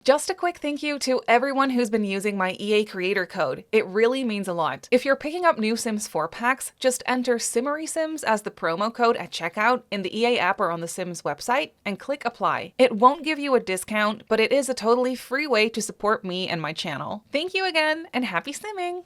Just a quick thank you to everyone who's been using my EA creator code. It really means a lot. If you're picking up new Sims 4 packs, just enter SimmerySims as the promo code at checkout in the EA app or on the Sims website and click apply. It won't give you a discount, but it is a totally free way to support me and my channel. Thank you again, and happy simming!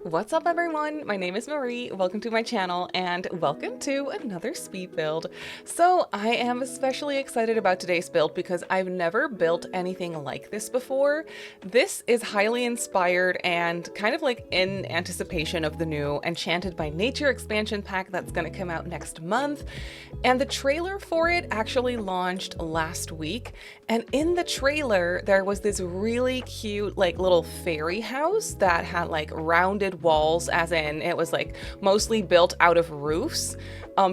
What's up everyone? My name is Marie, welcome to my channel, and welcome to another speed build. So I am especially excited about today's build because I've never built anything like this before. This is highly inspired and kind of like in anticipation of the new Enchanted by Nature expansion pack that's going to come out next month. And the trailer for it actually launched last week. And in the trailer, there was this really cute like little fairy house that had like rounded walls, as in it was like mostly built out of roofs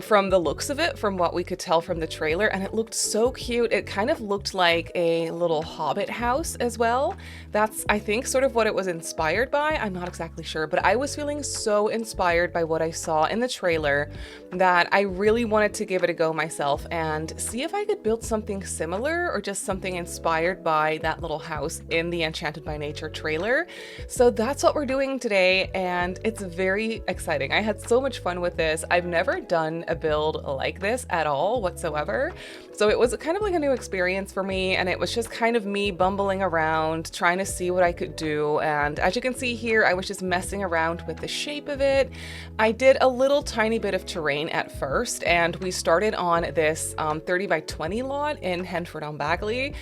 from the looks of it, from what we could tell from the trailer, and it looked so cute. It kind of looked like a little hobbit house as well. That's, I think, sort of what it was inspired by. I'm not exactly sure, but I was feeling so inspired by what I saw in the trailer that I really wanted to give it a go myself and see if I could build something similar or just something inspired by that little house in the Enchanted by Nature trailer. So that's what we're doing today, and it's very exciting. I had so much fun with this. I've never done a build like this at all whatsoever. So it was kind of like a new experience for me, and it was just kind of me bumbling around, trying to see what I could do. And as you can see here, I was just messing around with the shape of it. I did a little tiny bit of terrain at first, and we started on this 30 by 20 lot in Henford-on-Bagley.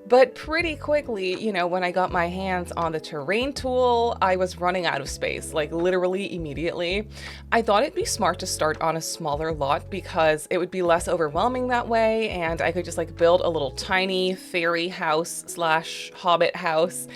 But pretty quickly, you know, when I got my hands on the terrain tool, I was running out of space, like literally immediately. I thought it'd be smart to start on a smaller lot because it would be less overwhelming that way, and I could just like build a little tiny fairy house slash hobbit house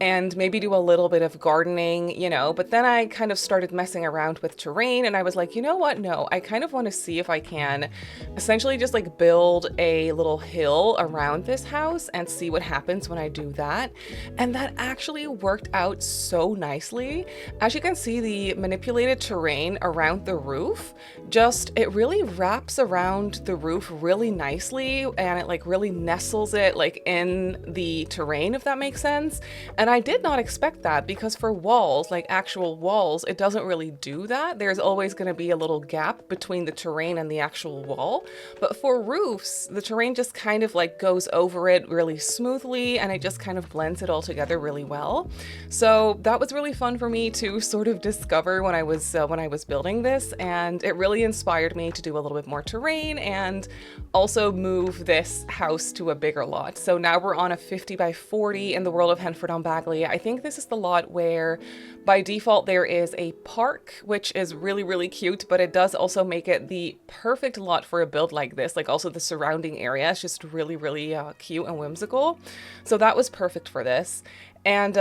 and maybe do a little bit of gardening, you know. But then I kind of started messing around with terrain, and I was like, you know what? No, I kind of want to see if I can essentially just like build a little hill around this house and see what happens when I do that. And that actually worked out so nicely. As you can see, the manipulated terrain around the roof, it really wraps around the roof really nicely, and it like really nestles it like in the terrain, if that makes sense. And I did not expect that because for walls, like actual walls, it doesn't really do that. There's always going to be a little gap between the terrain and the actual wall. But for roofs, the terrain just kind of like goes over it really smoothly, and it just kind of blends it all together really well. So that was really fun for me to sort of discover when I was building this, and it really inspired me to do a little bit more terrain and also move this house to a bigger lot. So now we're on a 50 by 40 in the world of Henford-on-Bagley. I think this is the lot where by default there is a park, which is really, really cute, but it does also make it the perfect lot for a build like this. Like also the surrounding area is just really, really cute and whimsical. So that was perfect for this. And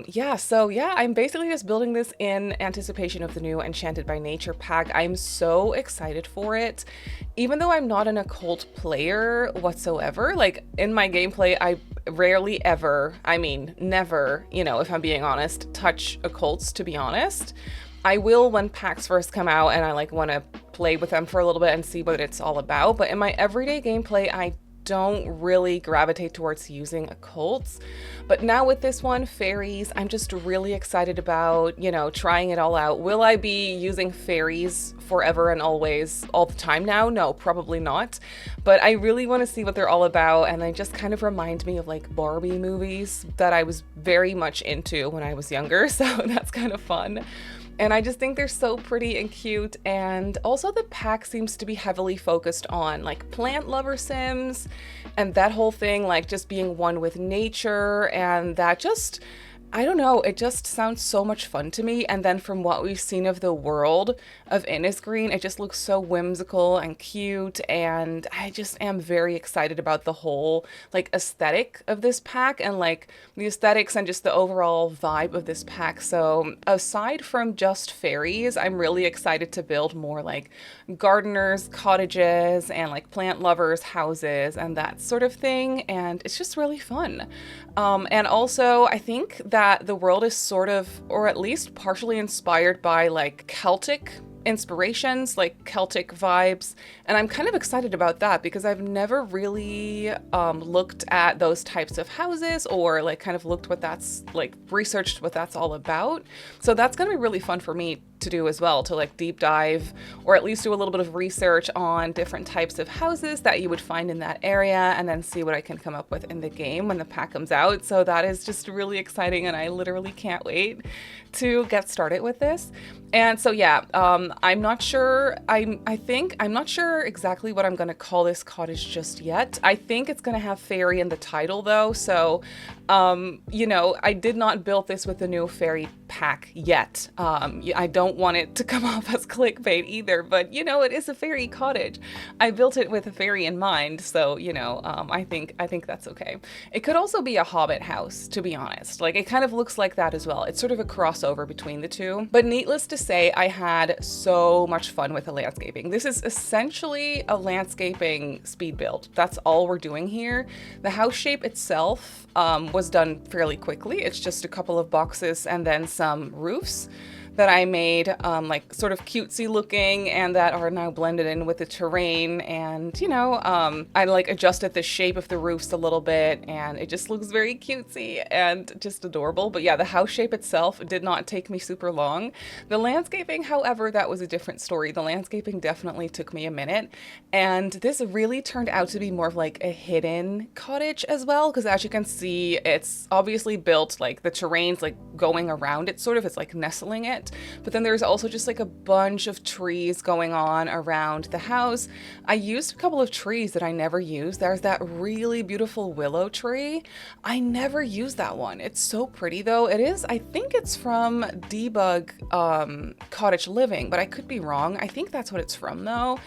yeah, I'm basically just building this in anticipation of the new Enchanted by Nature pack. I'm so excited for it. Even though I'm not an occult player whatsoever, like in my gameplay, I rarely ever, I mean, never, you know, if I'm being honest, touch occults, to be honest. I will when packs first come out and I like want to play with them for a little bit and see what it's all about. But in my everyday gameplay, I don't really gravitate towards using occults. But now with this one, fairies, I'm just really excited about, you know, trying it all out. Will I be using fairies forever and always, all the time now? No, probably not. But I really want to see what they're all about, and they just kind of remind me of like Barbie movies that I was very much into when I was younger, so that's kind of fun. And I just think they're so pretty and cute. And also the pack seems to be heavily focused on like plant lover sims and that whole thing, like just being one with nature. And that just, I don't know, it just sounds so much fun to me. And then from what we've seen of the world of Innisgreen, it just looks so whimsical and cute. And I just am very excited about the whole like aesthetic of this pack and like the aesthetics and just the overall vibe of this pack. So aside from just fairies, I'm really excited to build more like gardeners, cottages, and like plant lovers, houses, and that sort of thing. And it's just really fun. And also I think that the world is sort of, or at least partially inspired by like Celtic inspirations, like Celtic vibes, and I'm kind of excited about that because I've never really looked at those types of houses or like kind of looked what that's like, researched what that's all about. So that's going to be really fun for me to do as well, to like deep dive or at least do a little bit of research on different types of houses that you would find in that area and then see what I can come up with in the game when the pack comes out. So that is just really exciting and I literally can't wait to get started with this. And so yeah, I'm not sure, I'm not sure exactly what I'm going to call this cottage just yet. I think it's going to have fairy in the title though, so you know, I did not build this with the new fairy pack yet. I don't want it to come off as clickbait either, but you know, it is a fairy cottage. I built it with a fairy in mind, so you know, I think that's okay. It could also be a hobbit house, to be honest. Like, it kind of looks like that as well. It's sort of a crossover between the two. But needless to say, I had so much fun with the landscaping. This is essentially a landscaping speed build. That's all we're doing here. The house shape itself was done fairly quickly. It's just a couple of boxes and then some roofs that I made like sort of cutesy looking and that are now blended in with the terrain. And you know, I like adjusted the shape of the roofs a little bit and it just looks very cutesy and just adorable. But yeah, the house shape itself did not take me super long. The landscaping, however, that was a different story. The landscaping definitely took me a minute, and this really turned out to be more of like a hidden cottage as well, because as you can see, it's obviously built like the terrain's like going around it, sort of, it's like nestling it. But then there's also just like a bunch of trees going on around the house. I used a couple of trees that I never used. There's that really beautiful willow tree. I never used that one. It's so pretty though. It is, I think it's from Debug Cottage Living, but I could be wrong. I think that's what it's from though.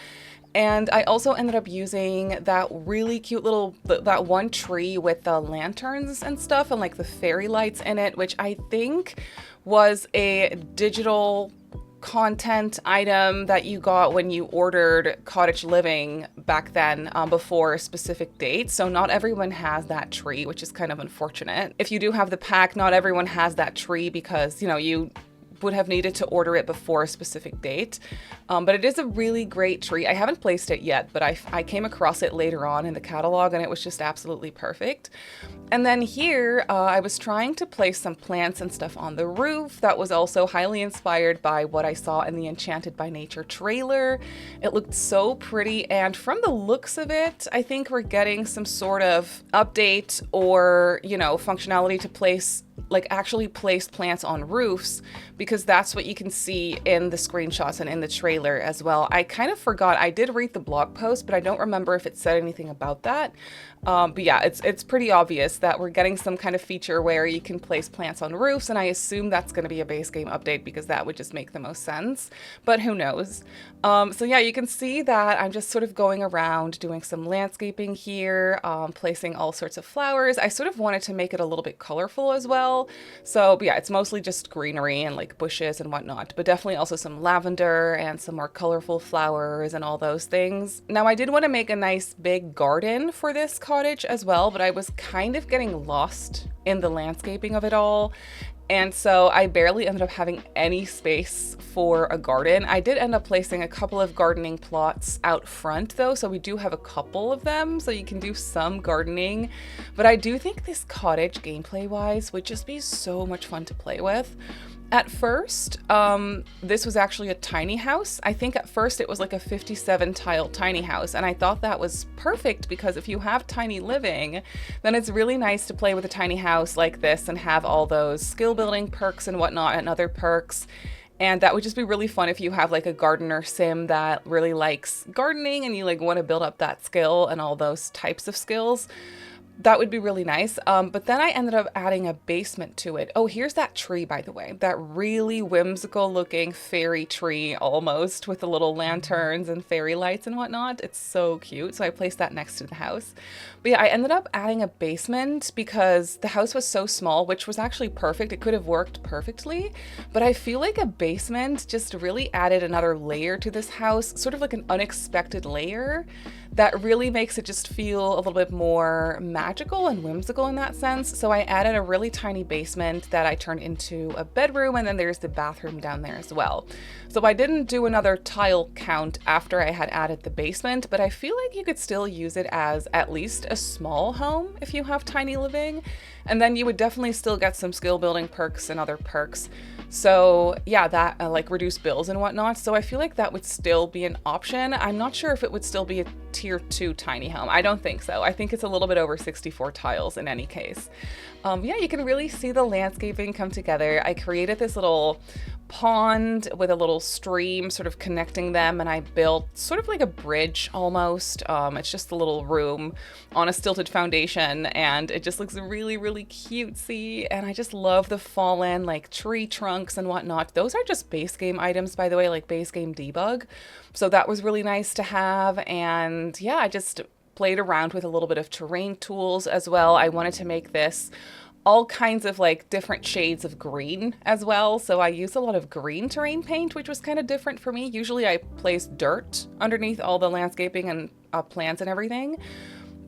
And I also ended up using that really cute little, that one tree with the lanterns and stuff and like the fairy lights in it, which I think was a digital content item that you got when you ordered Cottage Living back then, before a specific date. So not everyone has that tree, which is kind of unfortunate. If you do have the pack, not everyone has that tree because, you know, you would have needed to order it before a specific date. But it is a really great tree. I haven't placed it yet, but I came across it later on in the catalog and it was just absolutely perfect. And then here, I was trying to place some plants and stuff on the roof. That was also highly inspired by what I saw in the Enchanted by Nature trailer. It looked so pretty, and from the looks of it, I think we're getting some sort of update or, you know, functionality to place, like actually place plants on roofs, because that's what you can see in the screenshots and in the trailer as well. I kind of forgot, I did read the blog post, but I don't remember if it said anything about that. But yeah, it's pretty obvious that we're getting some kind of feature where you can place plants on roofs, and I assume that's going to be a base game update because that would just make the most sense, but who knows. So yeah, you can see that I'm just sort of going around doing some landscaping here, placing all sorts of flowers. I sort of wanted to make it a little bit colorful as well. So but yeah, it's mostly just greenery and like bushes and whatnot, but definitely also some lavender and some more colorful flowers and all those things. Now I did want to make a nice big garden for this cottage as well, but I was kind of getting lost in the landscaping of it all. And so I barely ended up having any space for a garden. I did end up placing a couple of gardening plots out front though, so we do have a couple of them, so you can do some gardening. But I do think this cottage, gameplay wise, would just be so much fun to play with. At first, this was actually a tiny house. I think at first it was like a 57 tile tiny house, and I thought that was perfect because if you have tiny living, then it's really nice to play with a tiny house like this and have all those skill building perks and whatnot and other perks. And that would just be really fun if you have like a gardener sim that really likes gardening and you like want to build up that skill and all those types of skills. That would be really nice. But then I ended up adding a basement to it. Oh, here's that tree, by the way. That really whimsical looking fairy tree almost with the little lanterns and fairy lights and whatnot. It's so cute. So I placed that next to the house. But yeah, I ended up adding a basement because the house was so small, which was actually perfect. It could have worked perfectly. But I feel like a basement just really added another layer to this house, sort of like an unexpected layer that really makes it just feel a little bit more magical magical and whimsical in that sense. So I added a really tiny basement that I turned into a bedroom, and then there's the bathroom down there as well. So I didn't do another tile count after I had added the basement, but I feel like you could still use it as at least a small home if you have tiny living. And then you would definitely still get some skill building perks and other perks. So yeah, that like reduce bills and whatnot. So I feel like that would still be an option. I'm not sure if it would still be a tier 2 tiny home. I don't think so. I think it's a little bit over 64 tiles in any case. Yeah, you can really see the landscaping come together. I created this little pond with a little stream sort of connecting them, and I built sort of like a bridge almost. It's just a little room on a stilted foundation, and it just looks really, really cutesy. And I just love the fallen like tree trunks and whatnot. Those are just base game items, by the way, like base game debug. So that was really nice to have. And yeah, I just played around with a little bit of terrain tools as well. I wanted to make this all kinds of like different shades of green as well. So I used a lot of green terrain paint, which was kind of different for me. Usually I place dirt underneath all the landscaping and plants and everything.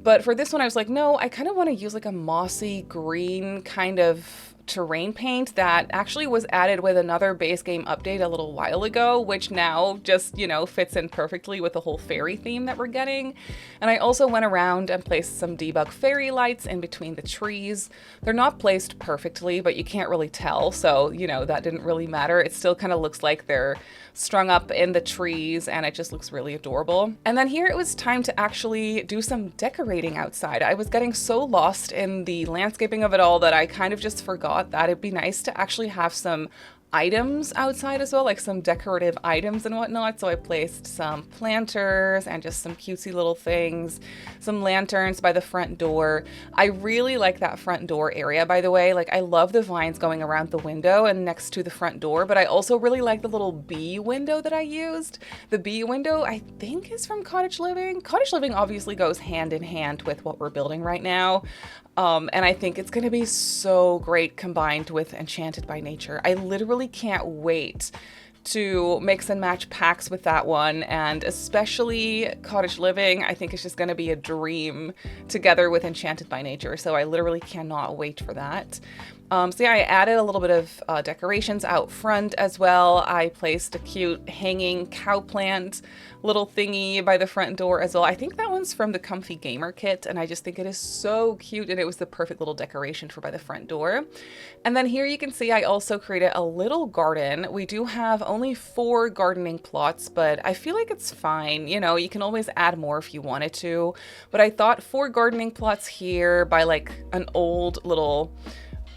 But for this one, I was like, no, I kind of want to use like a mossy green kind of terrain paint that actually was added with another base game update a little while ago, which now just, you know, fits in perfectly with the whole fairy theme that we're getting. And I also went around and placed some debug fairy lights in between the trees. They're not placed perfectly, but you can't really tell. So, you know, that didn't really matter. It still kind of looks like they're strung up in the trees, and it just looks really adorable. And then here it was time to actually do some decorating outside. I was getting so lost in the landscaping of it all that I kind of just forgot that it'd be nice to actually have some items outside as well, like some decorative items and whatnot. So I placed some planters and just some cutesy little things, some lanterns by the front door. I really like that front door area, by the way. Like I love the vines going around the window and next to the front door, but I also really like the little bee window that I used. The bee window, I think, is from Cottage Living. Cottage Living obviously goes hand in hand with what we're building right now. And I think it's going to be so great combined with Enchanted by Nature. I literally can't wait to mix and match packs with that one, and especially Cottage Living, I think it's just going to be a dream together with Enchanted by Nature. So I literally cannot wait for that. So yeah, I added a little bit of decorations out front as well. I placed a cute hanging cow plant little thingy by the front door as well. I think that one's from the Comfy Gamer kit, and I just think it is so cute, and it was the perfect little decoration for by the front door. And then here you can see I also created a little garden. We do have only 4 gardening plots, but I feel like it's fine. You know, you can always add more if you wanted to, but I thought 4 gardening plots here by like an old little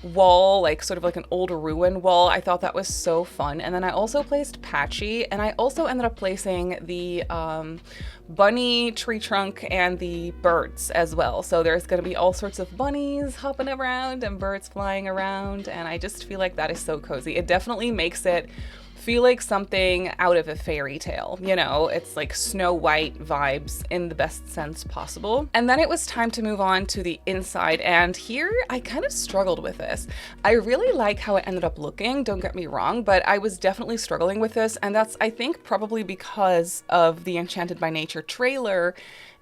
wall, like sort of like an old ruin wall. I thought that was so fun. And then I also placed Patchy, and I also ended up placing the bunny tree trunk and the birds as well. So there's going to be all sorts of bunnies hopping around and birds flying around, and I just feel like that is so cozy. It definitely makes it feel like something out of a fairy tale, you know? It's like Snow White vibes in the best sense possible. And then it was time to move on to the inside, and here I kind of struggled with this. I really like how it ended up looking, don't get me wrong, but I was definitely struggling with this, and that's, I think, probably because of the Enchanted by Nature trailer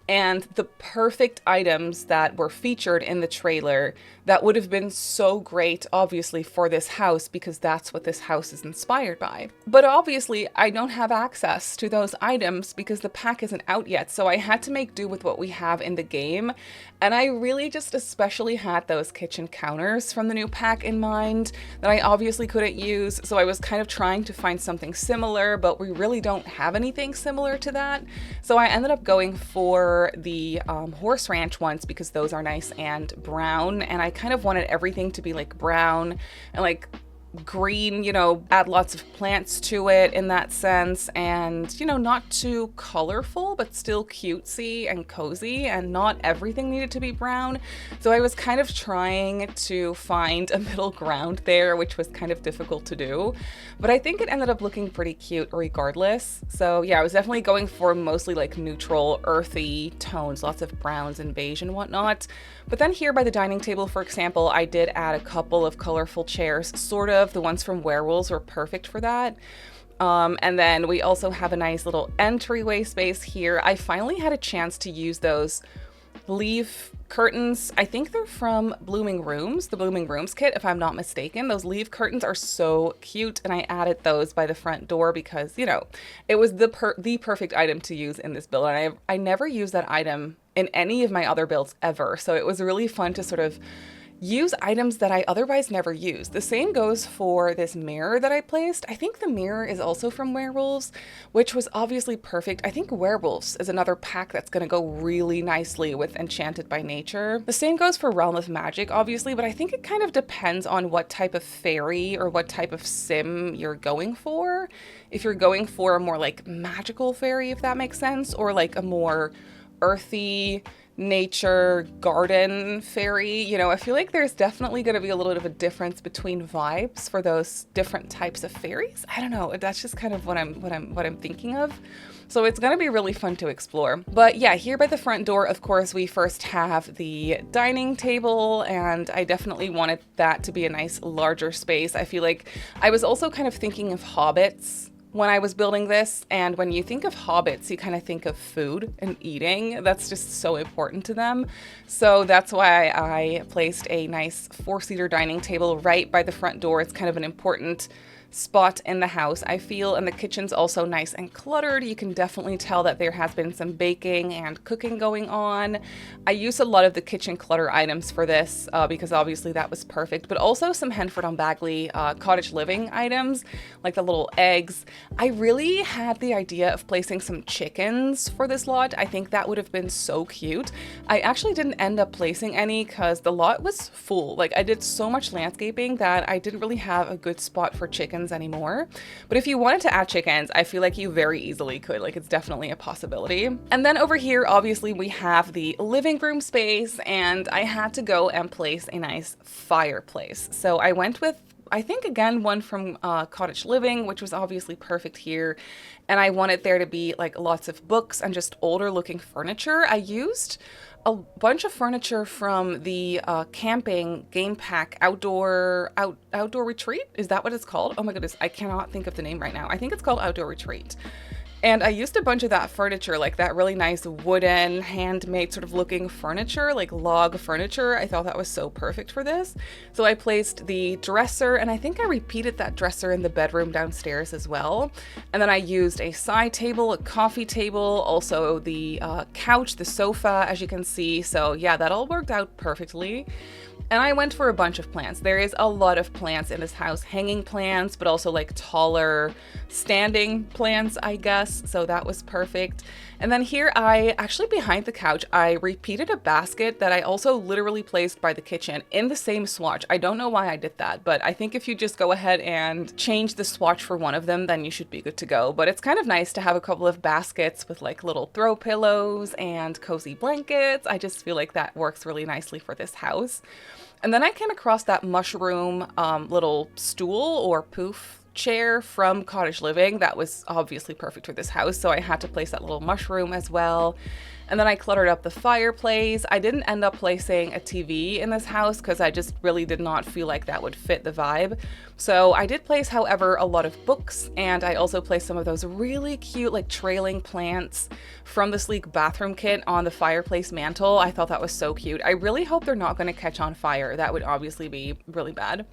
and the perfect items that were featured in the trailer that would have been so great, obviously, for this house, because that's what this house is inspired by. But obviously, I don't have access to those items because the pack isn't out yet, so I had to make do with what we have in the game. And I really just especially had those kitchen counters from the new pack in mind that I obviously couldn't use, so I was kind of trying to find something similar, but we really don't have anything similar to that. So I ended up going for the horse ranch ones because those are nice and brown, and I kind of wanted everything to be like brown and like green, you know, add lots of plants to it in that sense, and, you know, not too colorful, but still cutesy and cozy, and not everything needed to be brown. So I was kind of trying to find a middle ground there, which was kind of difficult to do, but I think it ended up looking pretty cute regardless. So yeah, I was definitely going for mostly like neutral, earthy tones, lots of browns and beige and whatnot. But then here by the dining table, for example, I did add a couple of colorful chairs, sort of. The ones from Werewolves were perfect for that. And then we also have a nice little entryway space here. I finally had a chance to use those leaf curtains. I think they're from Blooming Rooms, the Blooming Rooms kit, if I'm not mistaken. Those leaf curtains are so cute, and I added those by the front door because, you know, it was the perfect item to use in this build. And I never used that item in any of my other builds ever. So it was really fun to sort of use items that I otherwise never use. The same goes for this mirror that I placed. I think the mirror is also from Werewolves, which was obviously perfect. I think Werewolves is another pack that's going to go really nicely with Enchanted by Nature. The same goes for Realm of Magic, obviously, but I think it kind of depends on what type of fairy or what type of sim you're going for. If you're going for a more like magical fairy, if that makes sense, or like a more earthy nature garden fairy, you know, I feel like there's definitely going to be a little bit of a difference between vibes for those different types of fairies. I don't know, that's just kind of what I'm thinking of. So it's going to be really fun to explore. But yeah, here by the front door, of course, we first have the dining table, and I definitely wanted that to be a nice larger space. I feel like I was also kind of thinking of hobbits when I was building this, and when you think of hobbits, you kind of think of food and eating. That's just so important to them. So that's why I placed a nice 4-seater dining table right by the front door. It's kind of an important spot in the house, I feel, and the kitchen's also nice and cluttered. You can definitely tell that there has been some baking and cooking going on. I used a lot of the kitchen clutter items for this because obviously that was perfect, but also some Henford on Bagley cottage living items, like the little eggs. I really had the idea of placing some chickens for this lot. I think that would have been so cute. I actually didn't end up placing any because the lot was full. Like, I did so much landscaping that I didn't really have a good spot for chickens anymore. But if you wanted to add chickens, I feel like you very easily could. Like, it's definitely a possibility. And then over here, obviously, we have the living room space, and I had to go and place a nice fireplace. So I went with, I think, again, one from Cottage Living, which was obviously perfect here. And I wanted there to be like lots of books and just older looking furniture. I used a bunch of furniture from the camping game pack outdoor retreat. Is that what it's called? Oh my goodness, I cannot think of the name right now. I think it's called Outdoor Retreat. And I used a bunch of that furniture, like that really nice wooden, handmade sort of looking furniture, like log furniture. I thought that was so perfect for this. So I placed the dresser, and I think I repeated that dresser in the bedroom downstairs as well. And then I used a side table, a coffee table, also the couch, the sofa, as you can see. So yeah, that all worked out perfectly. And I went for a bunch of plants. There is a lot of plants in this house, hanging plants, but also like taller standing plants, I guess. So that was perfect. And then here behind the couch, I repeated a basket that I also literally placed by the kitchen in the same swatch. I don't know why I did that, but I think if you just go ahead and change the swatch for one of them, then you should be good to go. But it's kind of nice to have a couple of baskets with like little throw pillows and cozy blankets. I just feel like that works really nicely for this house. And then I came across that mushroom little stool or poof chair from Cottage Living that was obviously perfect for this house, so I had to place that little mushroom as well. And then I cluttered up the fireplace. I didn't end up placing a TV in this house because I just really did not feel like that would fit the vibe. So I did place, however, a lot of books, and I also placed some of those really cute like trailing plants from the sleek bathroom kit on the fireplace mantle. I thought that was so cute. I really hope they're not going to catch on fire. That would obviously be really bad.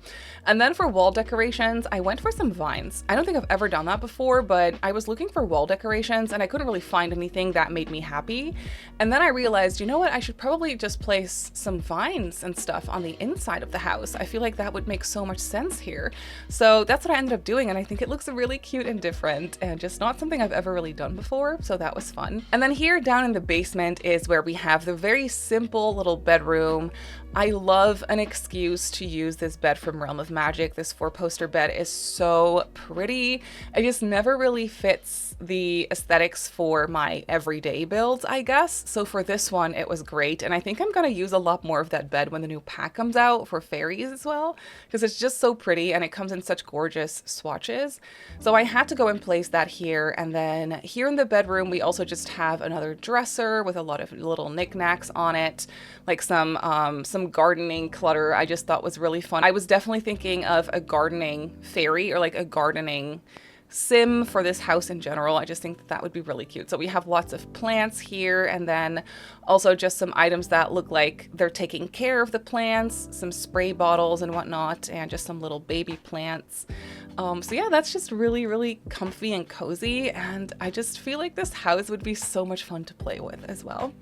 And then for wall decorations, I went for some vines. I don't think I've ever done that before, but I was looking for wall decorations and I couldn't really find anything that made me happy. And then I realized, you know what, I should probably just place some vines and stuff on the inside of the house. I feel like that would make so much sense here. So that's what I ended up doing, and I think it looks really cute and different and just not something I've ever really done before, so that was fun. And then here down in the basement is where we have the very simple little bedroom. I love an excuse to use this bed from Realm of Magic. This 4-poster bed is so pretty. It just never really fits the aesthetics for my everyday builds, I guess. So for this one, it was great. And I think I'm going to use a lot more of that bed when the new pack comes out for fairies as well, because it's just so pretty and it comes in such gorgeous swatches. So I had to go and place that here. And then here in the bedroom, we also just have another dresser with a lot of little knickknacks on it, like some gardening clutter I just thought was really fun. I was definitely thinking of a gardening fairy or like a gardening sim for this house in general. I just think that that would be really cute. So we have lots of plants here, and then also just some items that look like they're taking care of the plants, some spray bottles and whatnot, and just some little baby plants. So yeah, that's just really, really comfy and cozy, and I just feel like this house would be so much fun to play with as well.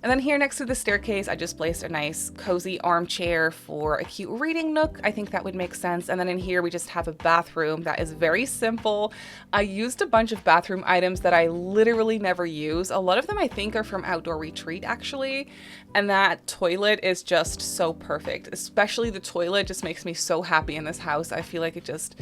And then here next to the staircase, I just placed a nice cozy armchair for a cute reading nook. I think that would make sense. And then in here, we just have a bathroom that is very simple. I used a bunch of bathroom items that I literally never use. A lot of them I think are from Outdoor Retreat actually. And that toilet is just so perfect. Especially the toilet just makes me so happy in this house. I feel like it just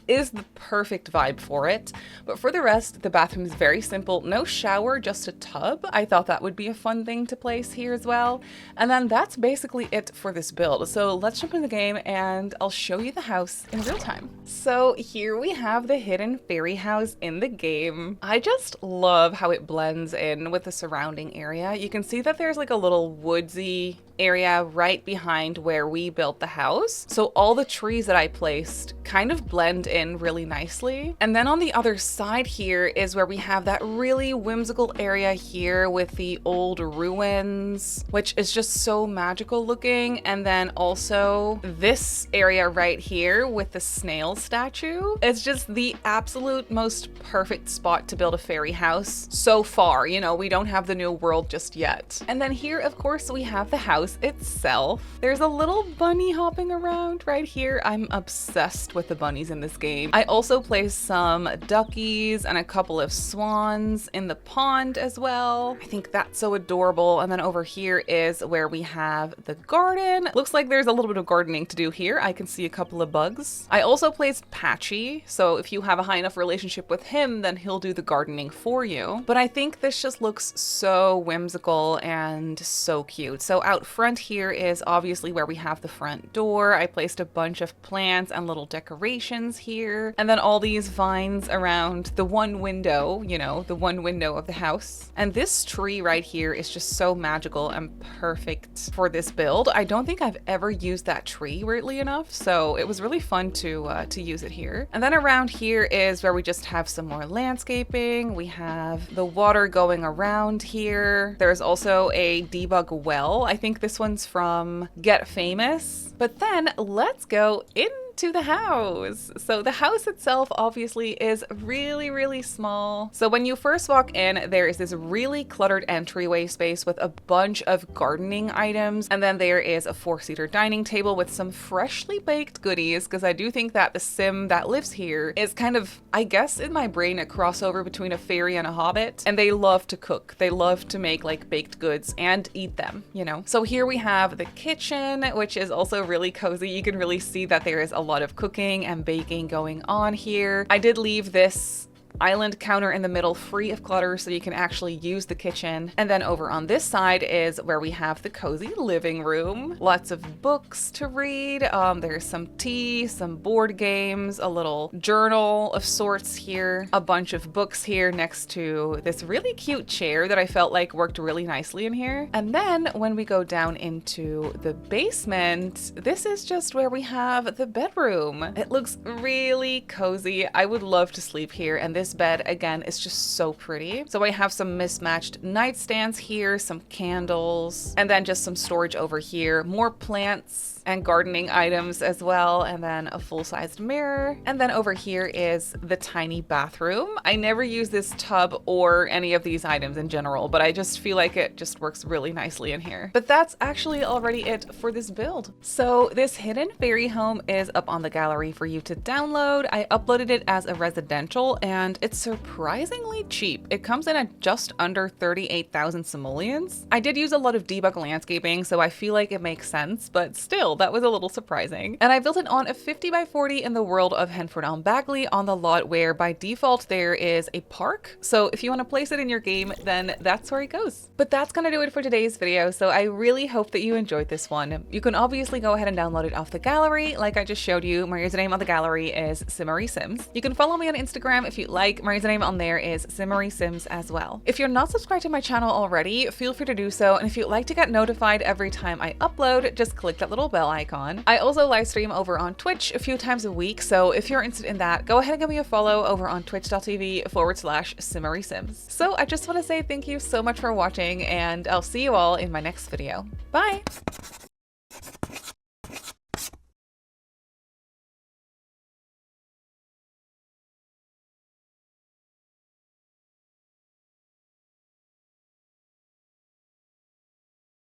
is the perfect vibe for it. But for the rest, the bathroom is very simple. No shower, just a tub. I thought that would be a fun thing to place here as well. And then that's basically it for this build. So let's jump in the game and I'll show you the house in real time. So here we have the hidden fairy house in the game. I just love how it blends in with the surrounding area. You can see that there's like a little woodsy area right behind where we built the house. So all the trees that I placed kind of blend in really nicely. And then on the other side here is where we have that really whimsical area here with the old ruins, which is just so magical looking. And then also this area right here with the snail statue. It's just the absolute most perfect spot to build a fairy house so far. You know, we don't have the new world just yet. And then here, of course, we have the house itself. There's a little bunny hopping around right here. I'm obsessed with the bunnies in this game. I also placed some duckies and a couple of swans in the pond as well. I think that's so adorable. And then over here is where we have the garden. Looks like there's a little bit of gardening to do here. I can see a couple of bugs. I also placed Patchy, so if you have a high enough relationship with him, then he'll do the gardening for you. But I think this just looks so whimsical and so cute. So out front here is obviously where we have the front door. I placed a bunch of plants and little decorations here. And then all these vines around the one window, you know, the one window of the house. And this tree right here is just so magical and perfect for this build. I don't think I've ever used that tree, weirdly enough, so it was really fun to use it here. And then around here is where we just have some more landscaping. We have the water going around here. There's also a debug well. I think this one's from Get Famous. But then let's go into the house. So the house itself obviously is really, really small. So when you first walk in, there is this really cluttered entryway space with a bunch of gardening items. And then there is a 4-seater dining table with some freshly baked goodies, because I do think that the sim that lives here is kind of, I guess in my brain, a crossover between a fairy and a hobbit. And they love to cook. They love to make like baked goods and eat them, you know. So here we have the kitchen, which is also really cozy. You can really see that there is a lot of cooking and baking going on here. I did leave this island counter in the middle free of clutter so you can actually use the kitchen. And then over on this side is where we have the cozy living room. Lots of books to read. There's some tea, some board games, a little journal of sorts here, a bunch of books here next to this really cute chair that I felt like worked really nicely in here. And then when we go down into the basement, this is just where we have the bedroom. It looks really cozy. I would love to sleep here, and this bed again is just so pretty. So I have some mismatched nightstands here, some candles, and then just some storage over here, more plants and gardening items as well, and then a full-sized mirror. And then over here is the tiny bathroom. I never use this tub or any of these items in general, but I just feel like it just works really nicely in here. But that's actually already it for this build. So this hidden fairy home is up on the gallery for you to download. I uploaded it as a residential and it's surprisingly cheap. It comes in at just under 38,000 simoleons. I did use a lot of debug landscaping, so I feel like it makes sense, but still, that was a little surprising. And I built it on a 50 by 40 in the world of Henford on Bagley on the lot where by default there is a park. So if you want to place it in your game, then that's where it goes. But that's gonna do it for today's video. So I really hope that you enjoyed this one. You can obviously go ahead and download it off the gallery. Like I just showed you, my username on the gallery is SimmarySims. You can follow me on Instagram if you'd like. like. My username on there is SimmerySims as well. If you're not subscribed to my channel already, feel free to do so, and if you'd like to get notified every time I upload, just click that little bell icon. I also live stream over on Twitch a few times a week, so if you're interested in that, go ahead and give me a follow over on twitch.tv/SimmerySims. So I just want to say thank you so much for watching, and I'll see you all in my next video. Bye!